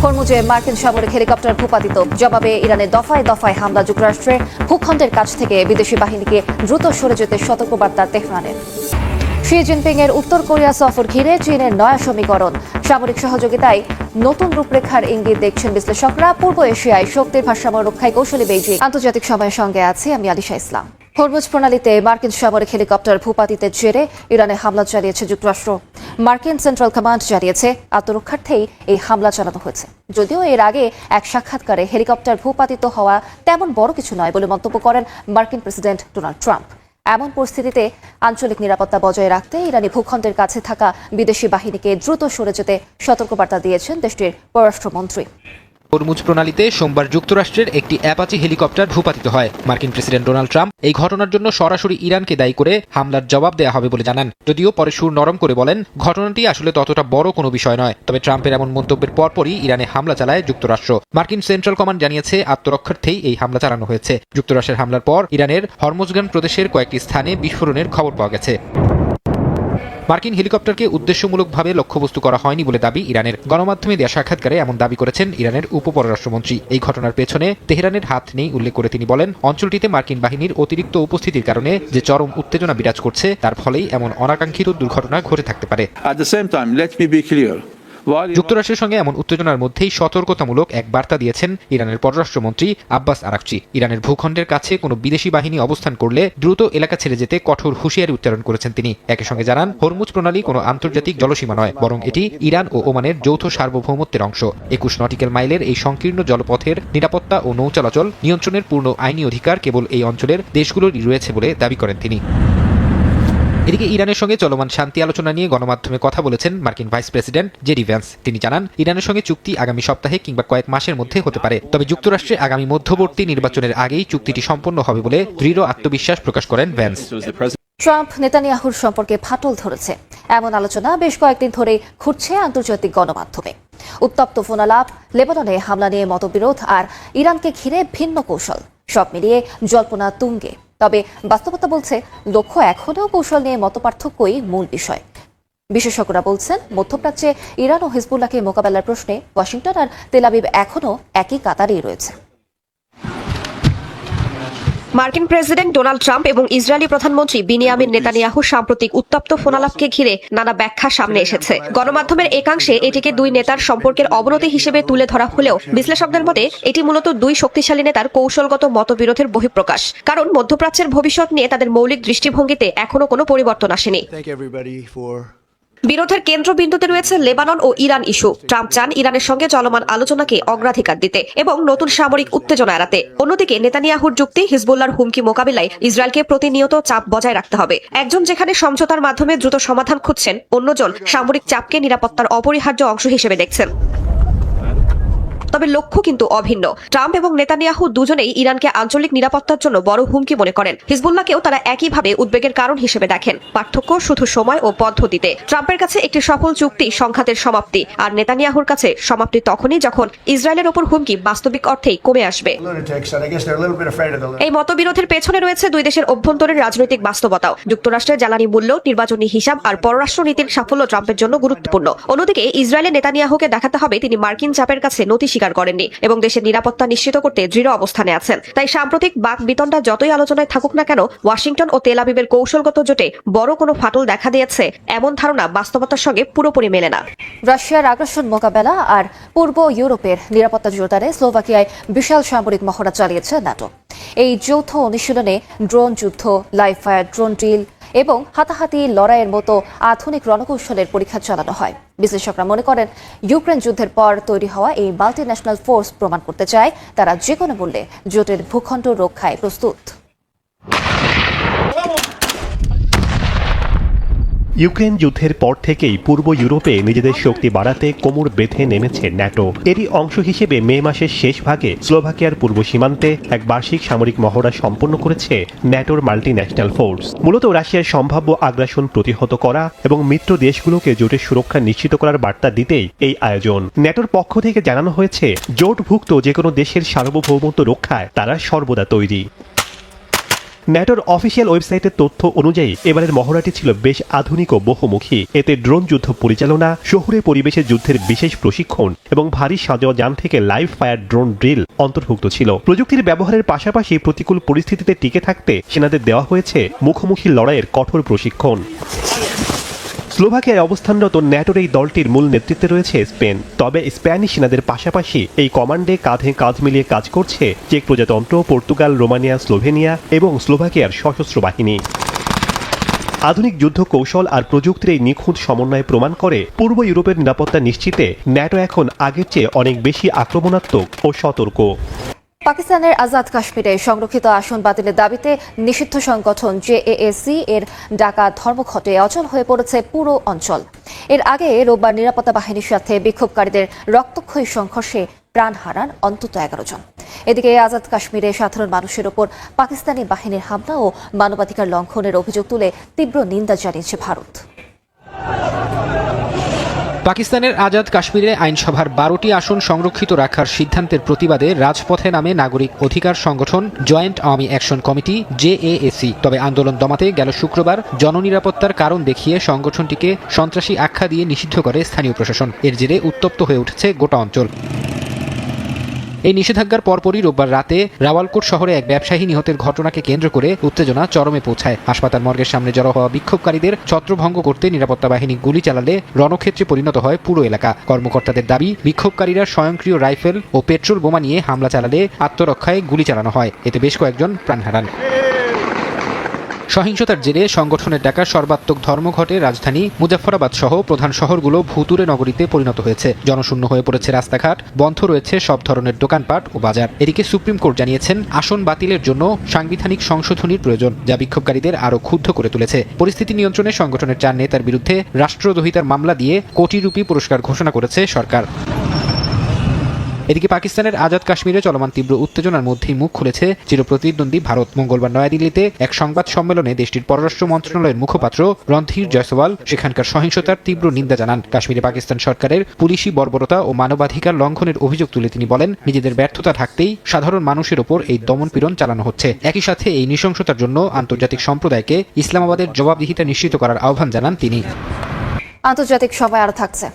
হরমুজে মার্কিন সামরিক হেলিকপ্টার ভূপাতিত, জবাবে ইরানের দফায় দফায় হামলা। যুক্তরাষ্ট্রের ভূখণ্ডের কাছ থেকে বিদেশি বাহিনীকে দ্রুত সরে যেতে সতর্কবার্তা তেহরানের। শি জিনপিং এর উত্তর কোরিয়া সফর ঘিরে চীনের নয়া সমীকরণ। সামরিক সহযোগিতায় নতুন রূপরেখার ইঙ্গিত দেখছেন বিশ্লেষকরা। পূর্ব এশিয়ায় শক্তির ভারসাম্য রক্ষায় কৌশলী বেইজিং। আন্তর্জাতিক সময়ের সঙ্গে আছি আমি আলিশা ইসলাম। হরমুজ প্রণালীতে মার্কিন সামরিক হেলিকপ্টার ভূপাতিতের জেরে ইরানে হামলা চালিয়েছে যুক্তরাষ্ট্র। মার্কিন সেন্ট্রাল কমান্ড জানিয়েছে আত্মরক্ষার্থেই এই হামলা চালানো হয়েছে। যদিও এর আগে এক সাক্ষাৎকারে হেলিকপ্টার ভূপাতিত হওয়া তেমন বড় কিছু নয় বলে মন্তব্য করেন মার্কিন প্রেসিডেন্ট ডোনাল্ড ট্রাম্প। এমন পরিস্থিতিতে আঞ্চলিক নিরাপত্তা বজায় রাখতে ইরানি ভূখণ্ডের কাছে থাকা বিদেশি বাহিনীকে দ্রুত সরে যেতে সতর্কবার্তা দিয়েছেন দেশটির পররাষ্ট্রমন্ত্রী। হরমুজ প্রণালীতে সোমবার যুক্তরাষ্ট্রের একটি অ্যাপাচি হেলিকপ্টার ভূপাতিত হয়। মার্কিন প্রেসিডেন্ট ডোনাল্ড ট্রাম্প এই ঘটনার জন্য সরাসরি ইরানকে দায়ী করে হামলার জবাব দেওয়া হবে বলে জানান। যদিও পরে সুর নরম করে বলেন ঘটনাটি আসলে ততটা বড় কোনো বিষয় নয়। তবে ট্রাম্পের এমন মন্তব্যের পরপরই ইরানে হামলা চালায় যুক্তরাষ্ট্র। মার্কিন সেন্ট্রাল কমান্ড জানিয়েছে আত্মরক্ষার্থেই এই হামলা চালানো হয়েছে। যুক্তরাষ্ট্রের হামলার পর ইরানের হরমুজগান প্রদেশের কয়েকটি স্থানে বিস্ফোরণের খবর পাওয়া গেছে। মার্কিন হেলিকপ্টারকে উদ্দেশ্যমূলকভাবে লক্ষ্যবস্তু করা হয়নি বলে দাবি ইরানের। গণমাধ্যমে দেওয়া সাক্ষাৎকারে এমন দাবি করেছেন ইরানের উপপররাষ্ট্রমন্ত্রী। এই ঘটনার পেছনে তেহরানের হাত নেই উল্লেখ করে তিনি বলেন, অঞ্চলটিতে মার্কিন বাহিনীর অতিরিক্ত উপস্থিতির কারণে যে চরম উত্তেজনা বিরাজ করছে তার ফলেই এমন অনাকাঙ্ক্ষিত দুর্ঘটনা ঘটে থাকতে পারে। যুক্তরাষ্ট্রের সঙ্গে এমন উত্তেজনার মধ্যেই সতর্কতামূলক এক বার্তা দিয়েছেন ইরানের পররাষ্ট্রমন্ত্রী আব্বাস আরাকচি। ইরানের ভূখণ্ডের কাছে কোনো বিদেশি বাহিনী অবস্থান করলে দ্রুত এলাকা ছেড়ে যেতে কঠোর হুঁশিয়ারি উচ্চারণ করেছেন তিনি। একই সঙ্গে জানান, হরমুজ প্রণালী কোনো আন্তর্জাতিক জলসীমা নয়, বরং এটি ইরান ও ওমানের যৌথ সার্বভৌমত্বের অংশ। 21 নটিক্যাল মাইলের এই সংকীর্ণ জলপথের নিরাপত্তা ও নৌ চলাচল নিয়ন্ত্রণের পূর্ণ আইনি অধিকার কেবল এই অঞ্চলের দেশগুলোরই রয়েছে বলে দাবি করেন তিনি। এদিকে ইরানের সঙ্গে চলমান শান্তি আলোচনা নিয়ে গণমাধ্যমে কথা বলেছেন মার্কিন ভাইস প্রেসিডেন্ট জেডি ভ্যান্স। তিনি জানান, ইরানের সঙ্গে চুক্তি আগামী সপ্তাহে কিংবা কয়েক মাসের মধ্যে হতে পারে। তবে যুক্তরাষ্ট্রে আগামী মধ্যবর্তী নির্বাচনের আগেই চুক্তিটি সম্পন্ন হবে বলে দৃঢ় আত্মবিশ্বাস প্রকাশ করেন ভ্যান্স। ট্রাম্প নেতানিয়াহুর সম্পর্কে ফাটল ধরেছে এমন আলোচনা বেশ কয়েকদিন ধরে ঘুরছে আন্তর্জাতিক গণমাধ্যমে। উত্তপ্ত ফোনালাপ, লেবাননে হামলা নিয়ে মতবিরোধ আর ইরানকে ঘিরে ভিন্ন কৌশল, সব মিলিয়ে জল্পনা তুঙ্গে। তবে বাস্তবতা বলছে লক্ষ্য এখনও কৌশল নিয়ে মতপার্থক্যই মূল বিষয়। বিশেষজ্ঞরা বলছেন, মধ্যপ্রাচ্যে ইরান ও হিজবুল্লাহকে মোকাবেলার প্রশ্নে ওয়াশিংটন আর তেল আবিব এখনও একই কাতারেই রয়েছে। মার্কিন প্রেসিডেন্ট ডোনাল্ড ট্রাম্প এবং ইসরায়েলি প্রধানমন্ত্রী বিনিয়ামিন নেতানিয়াহুর সাম্প্রতিক উত্তপ্ত ফোনালাপকে ঘিরে নানা ব্যাখ্যা সামনে এসেছে। গণমাধ্যমের একাংশে এটিকে দুই নেতার সম্পর্কের অবনতি হিসেবে তুলে ধরা হলেও বিশ্লেষকদের মতে এটি মূলত দুই শক্তিশালী নেতার কৌশলগত মতবিরোধের বহিঃপ্রকাশ। কারণ মধ্যপ্রাচ্যের ভবিষ্যৎ নিয়ে তাদের মৌলিক দৃষ্টিভঙ্গিতে এখনো কোনো পরিবর্তন আসেনি। বিরোধের কেন্দ্রবিন্দুতে রয়েছে লেবানন ও ইরান ইস্যু। ট্রাম্প চান ইরানের সঙ্গে চলমান আলোচনাকে অগ্রাধিকার দিতে এবং নতুন সামরিক উত্তেজনা এড়াতে। অন্যদিকে নেতানিয়াহুর যুক্তি, হিজবুল্লাহর হুমকি মোকাবিলায় ইসরায়েলকে প্রতিনিয়ত চাপ বজায় রাখতে হবে। একজন যেখানে সমঝোতার মাধ্যমে দ্রুত সমাধান খুঁজছেন, অন্যজন সামরিক চাপকে নিরাপত্তার অপরিহার্য অংশ হিসেবে দেখছেন। তবে লক্ষ্য কিন্তু অভিন্ন। ট্রাম্প এবং নেতানিয়াহু দুজনেই ইরানকে আঞ্চলিক নিরাপত্তার জন্য বড় হুমকি মনে করেন। হিজবুল্লাহকেও তারা একইভাবে উদ্বেগের কারণ হিসেবে দেখেন। পার্থক্য শুধু সময় ও পদ্ধতিতে। ট্রাম্পের কাছে একটি সফল চুক্তি সংঘাতের সমাপ্তি, আর নেতানিয়াহুর কাছে সমাপ্তি তখনই যখন ইসরায়েলের ওপর হুমকি বাস্তবিক অর্থেই কমে আসবে। এই মতবিরোধের পেছনে রয়েছে দুই দেশের অভ্যন্তরীণ রাজনৈতিক বাস্তবতাও। যুক্তরাষ্ট্রের জ্বালানি মূল্য, নির্বাচনী হিসাব আর পররাষ্ট্রনীতির সাফল্য ট্রাম্পের জন্য গুরুত্বপূর্ণ। অন্যদিকে ইসরায়েলের নেতানিয়াহুকে দেখাতে হবে তিনি মার্কিন চাপের কাছে নতি স্বীকার করেননি এবং দেশের নিরাপত্তা নিশ্চিত করতে দৃঢ় অবস্থানে আছেন। তাই সাম্প্রতিক বাক বিতণ্ডা যতই আলোচনায় থাকুক না কেন, ওয়াশিংটন ও তেল আবিবের কৌশলগত জোটে বড় কোনো ফাটল দেখা দিয়েছে এমন ধারণা বাস্তবতার সঙ্গে পুরোপুরি মেলে না। রাশিয়ার আগ্রাসন মোকাবেলা আর পূর্ব ইউরোপের নিরাপত্তা জোরদারে স্লোভাকিয়ায় বিশাল সামরিক মহড়া চালিয়েছে ন্যাটো। এই যৌথ অনুশীলনে ড্রোন যুদ্ধ, লাইভ ফায়ার ড্রোন ড্রিল এবং হাতাহাতি লড়াইয়ের মতো আধুনিক রণকৌশলের পরীক্ষা চালানো হয়। বিশ্লেষকরা মনে করেন, ইউক্রেন যুদ্ধের পর তৈরি হওয়া এই মাল্টি ন্যাশনাল ফোর্স প্রমাণ করতে চায় তারা যে কোনো মূল্যে জোটের ভূখণ্ড রক্ষায় প্রস্তুত। ইউক্রেন যুদ্ধের পর থেকেই পূর্ব ইউরোপে নিজেদের শক্তি বাড়াতে কোমর বেঁধে নেমেছে ন্যাটো। এরই অংশ হিসেবে মে মাসের শেষ ভাগে স্লোভাকিয়ার পূর্ব সীমান্তে এক বার্ষিক সামরিক মহড়া সম্পন্ন করেছে ন্যাটোর মাল্টি ন্যাশনাল ফোর্স। মূলত রাশিয়ার সম্ভাব্য আগ্রাসন প্রতিহত করা এবং মিত্র দেশগুলোকে জোটের সুরক্ষা নিশ্চিত করার বার্তা দিতেই এই আয়োজন। ন্যাটোর পক্ষ থেকে জানানো হয়েছে, জোটভুক্ত যে কোনো দেশের সার্বভৌমত্ব রক্ষায় তারা সর্বদা তৈরি। ন্যাটোর অফিসিয়াল ওয়েবসাইটের তথ্য অনুযায়ী এবারের মহড়াটি ছিল বেশ আধুনিক ও বহুমুখী। এতে ড্রোন যুদ্ধ পরিচালনা, শহুরে পরিবেশে যুদ্ধের বিশেষ প্রশিক্ষণ এবং ভারী সাঁজোয়া যান থেকে লাইভ ফায়ার ড্রোন ড্রিল অন্তর্ভুক্ত ছিল। প্রযুক্তির ব্যবহারের পাশাপাশি প্রতিকূল পরিস্থিতিতে টিকে থাকতে সেনাদের দেওয়া হয়েছে মুখোমুখি লড়াইয়ের কঠোর প্রশিক্ষণ। স্লোভাকিয়ায় অবস্থানরত ন্যাটোর এই দলটির মূল নেতৃত্বে রয়েছে স্পেন। তবে স্প্যানিশ সেনাদের পাশাপাশি এই কমান্ডে কাঁধে কাঁধ মিলিয়ে কাজ করছে চেক প্রজাতন্ত্র, পর্তুগাল, রোমানিয়া, স্লোভেনিয়া এবং স্লোভাকিয়ার সশস্ত্র বাহিনী। আধুনিক যুদ্ধ কৌশল আর প্রযুক্তির এই নিখুঁত সমন্বয় প্রমাণ করে পূর্ব ইউরোপের নিরাপত্তা নিশ্চিতে ন্যাটো এখন আগের চেয়ে অনেক বেশি আক্রমণাত্মক ও সতর্ক। পাকিস্তানের আজাদ কাশ্মীরে সংরক্ষিত আসন বাতিলের দাবিতে নিষিদ্ধ সংগঠন জেএএসি এর ডাকা ধর্মঘটে অচল হয়ে পড়েছে পুরো অঞ্চল। এর আগে রোববার নিরাপত্তা বাহিনীর সাথে বিক্ষোভকারীদের রক্তক্ষয়ী সংঘর্ষে প্রাণ হারান অন্তত 11 জন। এদিকে আজাদ কাশ্মীরে সাধারণ মানুষের ওপর পাকিস্তানি বাহিনীর হামলা ও মানবাধিকার লঙ্ঘনের অভিযোগ তুলে তীব্র নিন্দা জানিয়েছে ভারত। পাকিস্তানের আজাদ কাশ্মীরে আইনসভার 12টি আসন সংরক্ষিত রাখার সিদ্ধান্তের প্রতিবাদে রাজপথে নামে নাগরিক অধিকার সংগঠন joint army action committee JAAC. তবে আন্দোলন দমাতে গেল শুক্রবার জননিরাপত্তার কারণ দেখিয়ে সংগঠনটিকে সন্ত্রাসী আখ্যা দিয়ে নিষিদ্ধ করে স্থানীয় প্রশাসন। এর জেরে উত্তপ্ত হয়ে উঠেছে গোটা অঞ্চল। এই নিষেধাজ্ঞার পরপরই রোববার রাতে রাওয়ালকোট শহরে এক ব্যবসায়ী নিহতের ঘটনাকে কেন্দ্র করে উত্তেজনা চরমে পৌঁছায়। হাসপাতাল মর্গের সামনে জড়ো হওয়া বিক্ষোভকারীদের ছত্রভঙ্গ করতে নিরাপত্তা বাহিনী গুলি চালালে রণক্ষেত্রে পরিণত হয় পুরো এলাকা। কর্মকর্তাদের দাবি, বিক্ষোভকারীরা স্বয়ংক্রিয় রাইফেল ও পেট্রোল বোমা নিয়ে হামলা চালালে আত্মরক্ষায় গুলি চালানো হয়। এতে বেশ কয়েকজন প্রাণ হারান। সহিংসতার জেরে সংগঠনের ডাকা সর্বাত্মক ধর্মঘটে রাজধানী মুজাফফরাবাদ সহ প্রধান শহরগুলো ভুতুড়ে নগরীতে পরিণত হয়েছে। জনশূন্য হয়ে পড়েছে রাস্তাঘাট, বন্ধ রয়েছে সব ধরনের দোকানপাট ও বাজার। এদিকে সুপ্রিম কোর্ট জানিয়েছেন আসন বাতিলের জন্য সাংবিধানিক সংশোধনীর প্রয়োজন, যা বিক্ষোভকারীদের আরও ক্ষুব্ধ করে তুলেছে। পরিস্থিতি নিয়ন্ত্রণে সংগঠনের 4 নেতার বিরুদ্ধে রাষ্ট্রদ্রোহিতার মামলা দিয়ে কোটি রুপি পুরস্কার ঘোষণা করেছে সরকার। এদিকে পাকিস্তানের আজাদ কাশ্মীরে চলমান তীব্র উত্তেজনার মধ্যেই মুখ খুলেছে চিরপ্রতিদ্বন্দ্বী ভারত। মঙ্গলবার নয়াদিল্লিতে এক সংবাদ সম্মেলনে দেশটির পররাষ্ট্র মন্ত্রণালয়ের মুখপাত্র রণধীর জয়সওয়াল সেখানকার সহিংসতার তীব্র নিন্দা জানান। কাশ্মীরে পাকিস্তান সরকারের পুলিশি বর্বরতা ও মানবাধিকার লঙ্ঘনের অভিযোগ তুলে তিনি বলেন, নিজেদের ব্যর্থতা ঢাকতেই সাধারণ মানুষের ওপর এই দমনপীড়ন চালানো হচ্ছে। একই সাথে এই নৃশংসতার জন্য আন্তর্জাতিক সম্প্রদায়কে ইসলামাবাদের জবাবদিহিতা নিশ্চিত করার আহ্বান জানান তিনি। আন্তর্জাতিক সময় আরো থাকছে।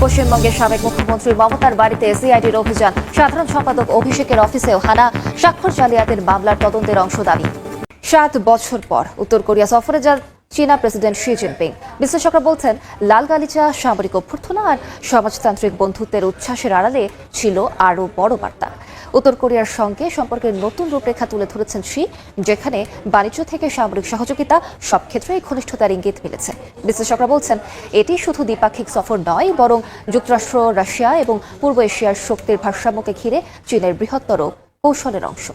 পশ্চিমবঙ্গের সাবেক মুখ্যমন্ত্রী মমতার বাড়িতে সিআইডির অভিযান, সাধারণ সম্পাদক অভিষেকের অফিসেও হানা, স্বাক্ষর জালিয়াতির মামলার তদন্তের অংশ দাবি। 7 বছর পর উত্তর কোরিয়া সফরে যান চীনা প্রেসিডেন্ট শি জিনপিং। বিশ্লেষকরা বলছেন, লাল গালিচা, সামরিক অভ্যর্থনা আর সমাজতান্ত্রিক বন্ধুত্বের উচ্ছ্বাসের আড়ালে ছিল আরও বড় বার্তা। উত্তর কোরিয়ার সঙ্গে সম্পর্কের নতুন রূপরেখা তুলে ধরেছেন শি, যেখানে বাণিজ্য থেকে সামরিক সহযোগিতা সব ক্ষেত্রেই ঘনিষ্ঠতার ইঙ্গিত মিলেছে। বিশ্লেষকরা বলছেন, এটি শুধু দ্বিপাক্ষিক সফর নয়, বরং যুক্তরাষ্ট্র, রাশিয়া এবং পূর্ব এশিয়ার শক্তির ভারসাম্যকে ঘিরে চীনের বৃহত্তর কৌশলের অংশ।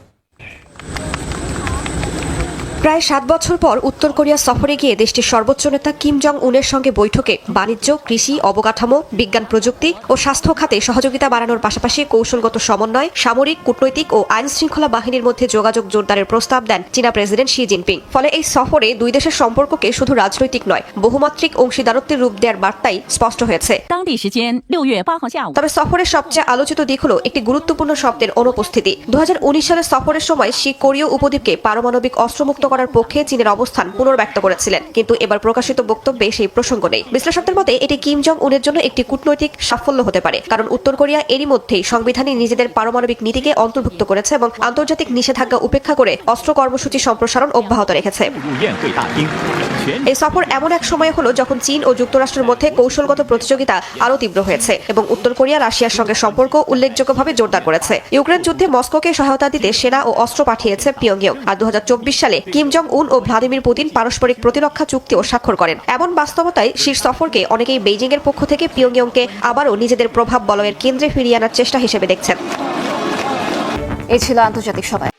প্রায় 7 বছর পর উত্তর কোরিয়া সফরে গিয়ে দেশটির সর্বোচ্চ নেতা কিম জং উনের সঙ্গে বৈঠকে বাণিজ্য, কৃষি, অবকাঠামো, বিজ্ঞান প্রযুক্তি ও স্বাস্থ্য খাতে সহযোগিতা বাড়ানোর পাশাপাশি কৌশলগত সমন্বয়, সামরিক, কূটনৈতিক ও আইন শৃঙ্খলা বাহিনীর মধ্যে যোগাযোগ জোরদারের প্রস্তাব দেন চীনা প্রেসিডেন্ট শি জিনপিং। ফলে এই সফরে দুই দেশের সম্পর্ককে শুধু রাজনৈতিক নয়, বহুমাত্রিক অংশীদারত্বের রূপ দেওয়ার বার্তাই স্পষ্ট হয়েছে। তবে সফরের সবচেয়ে আলোচিত দিক হল একটি গুরুত্বপূর্ণ শব্দের অনুপস্থিতি। 2019 সালের সফরের সময় শি কোরীয় উপদ্বীপকে পারমাণবিক অস্ত্রমুক্ত করার পক্ষে চীনের অবস্থান পুনর্ব্যক্ত করেছিলেন, কিন্তু এবার প্রকাশিত বক্তব্যে সেই প্রসঙ্গ নেই। বিশ্লেষকদের মতে এটি কিম জং উনের জন্য একটি কূটনৈতিক সাফল্য হতে পারে, কারণ উত্তর কোরিয়া এরই মধ্যেই সংবিধানে নিজেদের পারমাণবিক নীতিকে অন্তর্ভুক্ত করেছে এবং আন্তর্জাতিক নিষেধাজ্ঞা উপেক্ষা করে অস্ত্র কর্মসূচি সম্প্রসারণ অব্যাহত রেখেছে। এই সফর এমন এক সময় হলো যখন চীন ও যুক্তরাষ্ট্রের মধ্যে কৌশলগত প্রতিযোগিতা আরও তীব্র হয়েছে এবং উত্তর কোরিয়া রাশিয়ার সঙ্গে সম্পর্ক উল্লেখযোগ্যভাবে জোরদার করেছে। ইউক্রেন যুদ্ধে মস্কোকে সহায়তা দিতে সেনা ও অস্ত্র পাঠিয়েছে পিয়ংইয়ং। আর 2024 সালে কিম জং উন ও ভ্লাদিমির পুতিন পারস্পরিক প্রতিরক্ষা চুক্তিও স্বাক্ষর করেন। এমন বাস্তবতায় শীর্ষ সফরকে অনেকেই বেইজিং এর পক্ষ থেকে পিয়ংইয়ংকে আবারও নিজেদের প্রভাব বলয়ের কেন্দ্রে ফিরিয়ে আনার চেষ্টা হিসেবে দেখছেন। এই ছিল আন্তর্জাতিক সময়।